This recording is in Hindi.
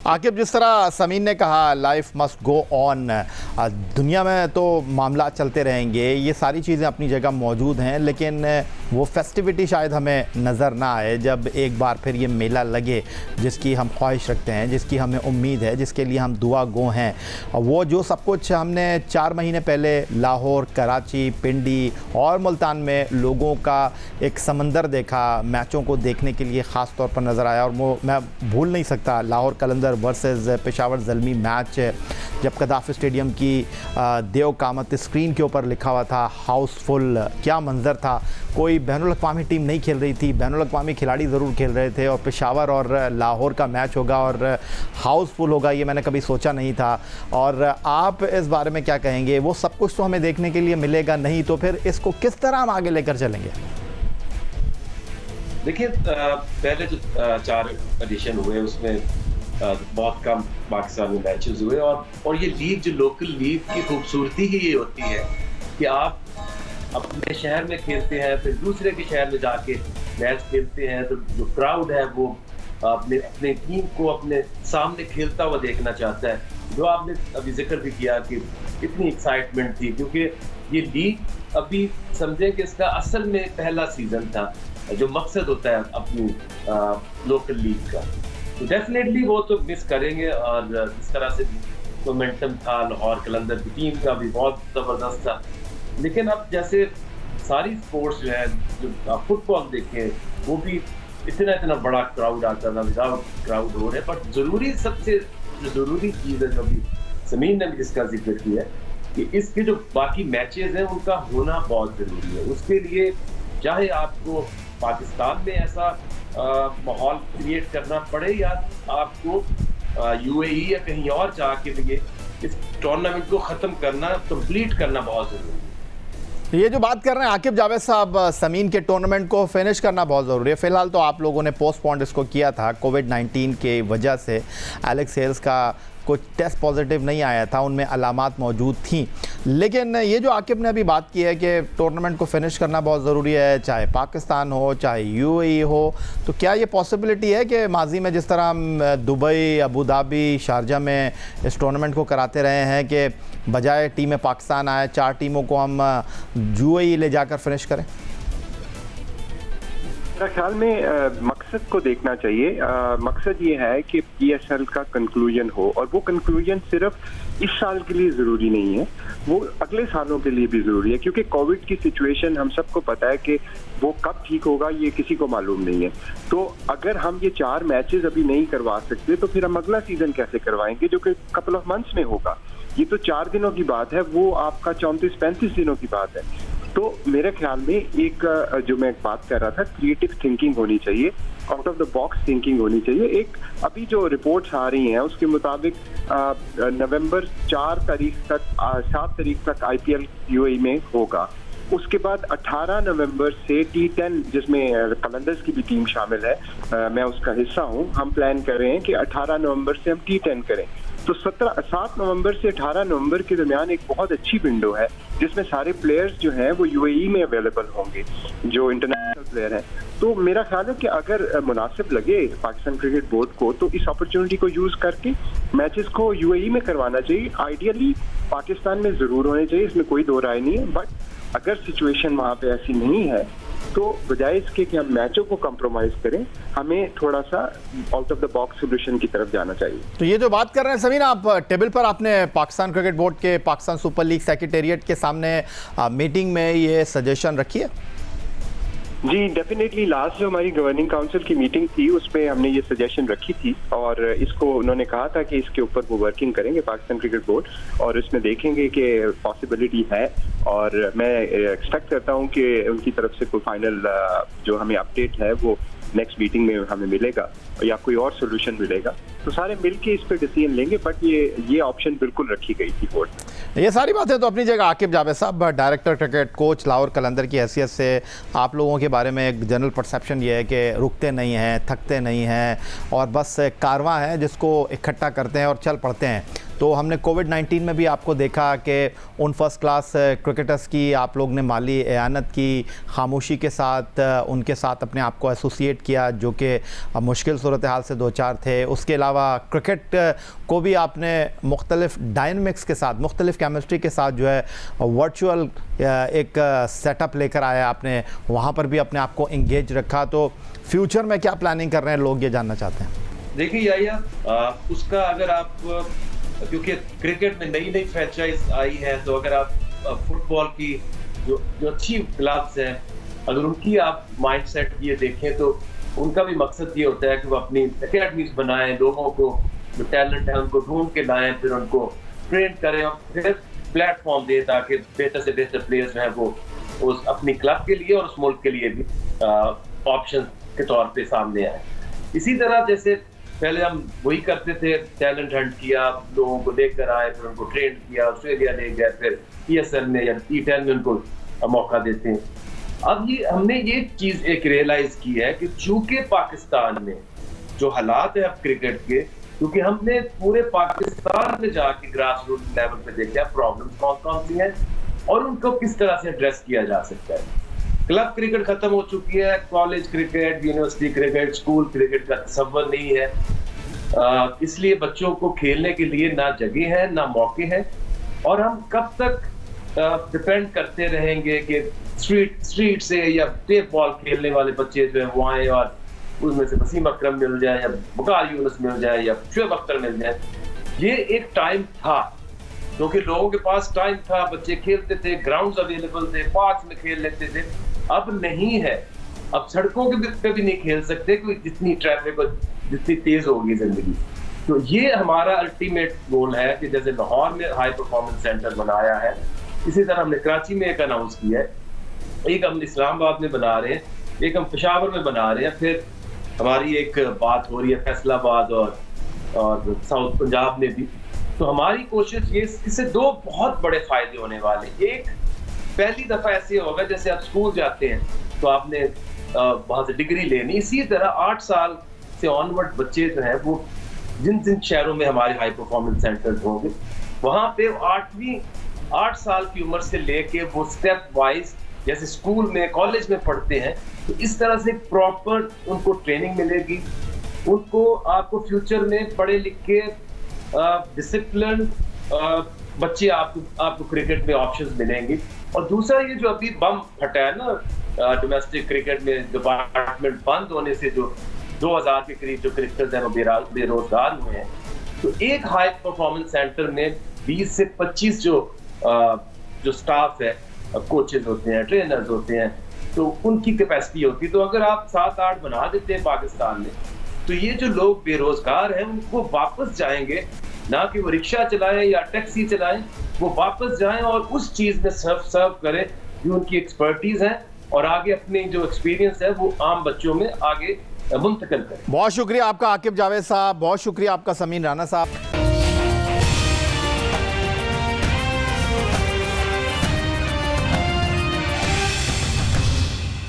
आकिब, जिस तरह समीन ने कहा लाइफ मस्ट गो ऑन, दुनिया में तो मामला चलते रहेंगे, ये सारी चीज़ें अपनी जगह मौजूद हैं, लेकिन वो फेस्टिविटी शायद हमें नज़र ना आए जब एक बार फिर ये मेला लगे जिसकी हम ख्वाहिश रखते हैं, जिसकी हमें उम्मीद है, जिसके लिए हम दुआ गो हैं। वो जो सब कुछ हमने 4 महीने पहले लाहौर, कराची, पिंडी और मुल्तान में लोगों का एक समंदर देखा, मैचों को देखने के लिए ख़ास तौर पर नज़र आया। और वो मैं भूल नहीं सकता लाहौर कलंदर वर्सेस पेशावर ज़ल्मी मैच, जब कदाफ़ी स्टेडियम की देव कामत स्क्रीन के ऊपर लिखा हुआ था हाउसफुल। क्या मंज़र था, कोई बैनुल अक़वामी टीम नहीं खेल रही थी, बैनुल अक़वामी खिलाड़ी ज़रूर खेल रहे थे, और पेशावर और लाहौर का मैच होगा और हाउसफुल होगा, ये मैंने कभी सोचा नहीं था। और आप इस बारे में क्या कहेंगे? वो सब कुछ तो हमें देखने के लिए मिलेगा नहीं, तो फिर इसको किस तरह हम आगे लेकर चलेंगे? देखिए, पहले जो 4 एडिशन हुए उसमें बहुत कम पाकिस्तान में मैचेस हुए, और ये लीग, जो लोकल लीग की खूबसूरती ही ये होती है कि आप अपने शहर में खेलते हैं, फिर दूसरे के शहर में जाके मैच खेलते हैं, तो जो क्राउड है वो अपने टीम को अपने सामने खेलता हुआ देखना चाहता है। जो आपने अभी जिक्र भी किया कि इतनी एक्साइटमेंट थी, क्योंकि ये लीग अभी समझें कि इसका असल में पहला सीजन था, जो मकसद होता है अपनी लोकल लीग का। तो डेफिनेटली वो तो मिस करेंगे, और इस तरह से मोमेंटम था लाहौर कलंदर की टीम का भी बहुत ज़बरदस्त था। लेकिन अब जैसे सारी स्पोर्ट्स जो है, जो आप फुटबॉल देखें, वो भी इतना बड़ा क्राउड आता था, विदाउट क्राउड हो रहे। बट सबसे जो ज़रूरी चीज़ है, जो अभी समीन ने भी जिसका जिक्र किया है, कि इसके जो बाकी मैचेस हैं उनका होना बहुत ज़रूरी है। उसके लिए चाहे आपको पाकिस्तान में ऐसा माहौल क्रिएट करना पड़े, या आपको यूएई या कहीं और जाके लिए इस टूर्नामेंट को ख़त्म करना, कंप्लीट करना बहुत ज़रूरी है। ये जो बात कर रहे हैं आकिब जावेद साहब, समीन के टूर्नामेंट को फिनिश करना बहुत ज़रूरी है। फ़िलहाल तो आप लोगों ने पोस्टपोन्ड इसको किया था कोविड-19 के वजह से। एलेक्स हेल्स का कुछ टेस्ट पॉजिटिव नहीं आया था, उनमें अलामात मौजूद थी। लेकिन ये जो आकिब ने अभी बात की है कि टूर्नामेंट को फिनिश करना बहुत ज़रूरी है, चाहे पाकिस्तान हो चाहे यूएई हो, तो क्या ये पॉसिबिलिटी है कि माजी में जिस तरह हम दुबई, अबू धाबी, शारजा में इस टूर्नामेंट को कराते रहे हैं कि बजाय टीमें पाकिस्तान आए, 4 टीमों को हम यूएई ले जाकर फिनिश करें? मेरा ख्याल में मकसद को देखना चाहिए। मकसद ये है कि पीएसएल का कंक्लूजन हो, और वो कंक्लूजन सिर्फ इस साल के लिए ज़रूरी नहीं है, वो अगले सालों के लिए भी ज़रूरी है, क्योंकि कोविड की सिचुएशन हम सबको पता है कि वो कब ठीक होगा ये किसी को मालूम नहीं है। तो अगर हम ये 4 मैचेस अभी नहीं करवा सकते, तो फिर हम अगला सीजन कैसे करवाएंगे, जो कि कपल ऑफ मंथ्स में होगा। ये तो 4 दिनों की बात है, वो आपका 34-35 दिनों की बात है। तो मेरे ख्याल में एक जो मैं बात कर रहा था, क्रिएटिव थिंकिंग होनी चाहिए, out of the box thinking होनी चाहिए। एक अभी जो रिपोर्ट्स आ रही हैं उसके मुताबिक नवंबर 7 तारीख तक आईपीएल यूएई में होगा। उसके बाद 18 नवंबर से T10, जिसमें कलंदर्स की भी टीम शामिल है, मैं उसका हिस्सा हूं, हम प्लान कर रहे हैं कि 18 नवंबर से हम T10 करें। तो 7 नवंबर से 18 नवंबर के दरमियान एक बहुत अच्छी विंडो है, जिसमें सारे प्लेयर्स जो हैं वो यूएई में अवेलेबल होंगे, जो इंटरनेशनल प्लेयर हैं। तो मेरा ख्याल है कि अगर मुनासिब लगे पाकिस्तान क्रिकेट बोर्ड को, तो इस अपॉर्चुनिटी को यूज करके मैचेस को यूएई में करवाना चाहिए। आइडियली पाकिस्तान में जरूर होने चाहिए, इसमें कोई दो राय नहीं है। बट अगर सिचुएशन वहाँ पे ऐसी नहीं है, तो बजाय इसके कि हम मैचों को कंप्रोमाइज करें, हमें थोड़ा सा out of the box solution की तरफ जाना चाहिए। तो ये जो बात कर रहे हैं समीन, आप टेबल पर आपने पाकिस्तान क्रिकेट बोर्ड के पाकिस्तान सुपर लीग सेक्रेटेरिएट के सामने मीटिंग में ये सजेशन रखी है? जी डेफिनेटली, लास्ट जो हमारी गवर्निंग काउंसिल की मीटिंग थी उसमें हमने ये सजेशन रखी थी, और इसको उन्होंने कहा था कि इसके ऊपर वो वर्किंग करेंगे पाकिस्तान क्रिकेट बोर्ड, और इसमें देखेंगे कि पॉसिबिलिटी है। और मैं एक्सपेक्ट करता हूँ कि उनकी तरफ से कोई फाइनल जो हमें अपडेट है वो नेक्स्ट मीटिंग में हमें मिलेगा, या कोई और सोल्यूशन मिलेगा, तो सारे मिलके इस पे डिसीजन लेंगे। बट ये ऑप्शन बिल्कुल रखी गई थी बोर्ड में। ये सारी बातें तो अपनी जगह। आकिब जावेद साहब, डायरेक्टर क्रिकेट, कोच लाहौर कलंदर की हैसियत से आप लोगों के बारे में एक जनरल परसेप्शन ये है कि रुकते नहीं हैं, थकते नहीं हैं, और बस कारवां है जिसको इकट्ठा करते हैं और चल पड़ते हैं। तो हमने कोविड-19 में भी आपको देखा कि उन फर्स्ट क्लास क्रिकेटर्स की आप लोग ने माली एयानत की, खामोशी के साथ उनके साथ अपने आप को एसोसिएट किया जो कि मुश्किल सूरत हाल से दो चार थे। उसके अलावा क्रिकेट को भी आपने मुख्तलिफ डायनमिक्स के साथ, मुख्तलिफ केमिस्ट्री के साथ जो है वर्चुअल एक सेटअप लेकर आया आपने, वहाँ पर भी अपने आप को इंगेज रखा। तो फ्यूचर में क्या प्लानिंग कर रहे हैं, लोग ये जानना चाहते हैं। देखिए याया, उसका अगर आप, क्योंकि क्रिकेट में नई नई फ्रेंचाइज आई है, तो अगर आप फुटबॉल की जो अच्छी क्लब्स हैं, अगर उनकी आप माइंडसेट ये देखें तो उनका भी मकसद ये होता है कि वो अपनी एकेडमीज बनाएं, लोगों को जो टैलेंट है उनको ढूंढ के लाएं, फिर उनको ट्रेन करें और फिर प्लेटफॉर्म दें ताकि बेहतर से बेहतर प्लेयर्स जो हैं वो उस अपनी क्लब के लिए और उस मुल्क के लिए भी ऑप्शन के तौर पे सामने आए। इसी तरह जैसे पहले हम वही करते थे, टैलेंट हंट किया, लोगों को लेकर आए, फिर उनको ट्रेन किया, ऑस्ट्रेलिया ले गए, फिर ESL में या E10 में उनको मौका देते हैं। अब हमने ये चीज एक रियलाइज की है कि चूंकि पाकिस्तान में जो हालात है अब क्रिकेट के, क्योंकि हमने पूरे पाकिस्तान में जाके ग्रास रूट लेवल पे देखा प्रॉब्लम्स कौन कौन सी हैं और उनको किस तरह से एड्रेस किया जा सकता है। क्लब क्रिकेट खत्म हो चुकी है, college cricket, university cricket, school cricket का तसव्वुर नहीं है, इसलिए बच्चों को खेलने के लिए ना जगह है ना मौके हैं। और हम कब तक डिपेंड करते रहेंगे कि स्ट्रीट से या टेप बॉल खेलने वाले बच्चे जो है वो आए और उसमें से वसीम अकरम मिल जाए या बुकार यूनुस मिल जाए या शुएब अख्तर मिल जाए। ये एक टाइम था क्योंकि लोगों के पास टाइम था, बच्चे खेलते थे, ग्राउंड्स अवेलेबल थे, पार्क में खेल लेते थे। अब नहीं है, अब सड़कों पे भी नहीं खेल सकते क्योंकि जितनी ट्रैफिक और जितनी तेज होगी जिंदगी। तो ये हमारा अल्टीमेट गोल है कि जैसे लाहौर में हाई परफॉर्मेंस सेंटर बनाया है, इसी तरह हमने कराची में एक अनाउंस किया है, एक हम इस्लामाबाद में बना रहे हैं, एक हम पेशावर में बना रहे हैं, फिर हमारी एक बात हो रही है फैसलाबाद और साउथ पंजाब में भी। तो हमारी कोशिश ये, इससे दो बहुत बड़े फायदे होने वाले। एक, पहली दफा ऐसे होगा जैसे आप स्कूल जाते हैं तो आपने वहां से डिग्री लेनी, इसी तरह 8 साल से ऑनवर्ड बच्चे जो हैं वो जिन जिन शहरों में हमारे हाई परफॉर्मेंस सेंटर्स होंगे वहां पे 8 साल की उम्र से लेके वो स्टेप वाइज जैसे स्कूल में कॉलेज में पढ़ते हैं, तो इस तरह से प्रॉपर उनको ट्रेनिंग मिलेगी। उनको आपको फ्यूचर में पढ़े लिखे डिसिप्लिन बच्चे आपको क्रिकेट में ऑप्शंस मिलेंगे। और दूसरा, ये जो अभी बम फटा है ना डोमेस्टिक क्रिकेट में, डिपार्टमेंट बंद होने से जो 2000 के करीब जो क्रिकेटर्स हैं वो बेरोजगार हुए हैं, तो एक हाई परफॉर्मेंस सेंटर में 20 से 25 जो स्टाफ है, कोचेज होते हैं, ट्रेनर्स होते हैं, तो उनकी कैपेसिटी होती है। तो अगर आप 7-8 बना देते हैं पाकिस्तान में, तो ये जो लोग बेरोजगार हैं उनको वापस जाएंगे, ना कि वो रिक्शा चलाएं या टैक्सी चलाएं, वो वापस जाएं और उस चीज में सर्व करें जो उनकी एक्सपर्टीज है और आगे अपनी जो एक्सपीरियंस है वो आम बच्चों में आगे मुंतकिल करें। बहुत शुक्रिया आपका आकिब जावेद साहब, बहुत शुक्रिया आपका समीन राना साहब।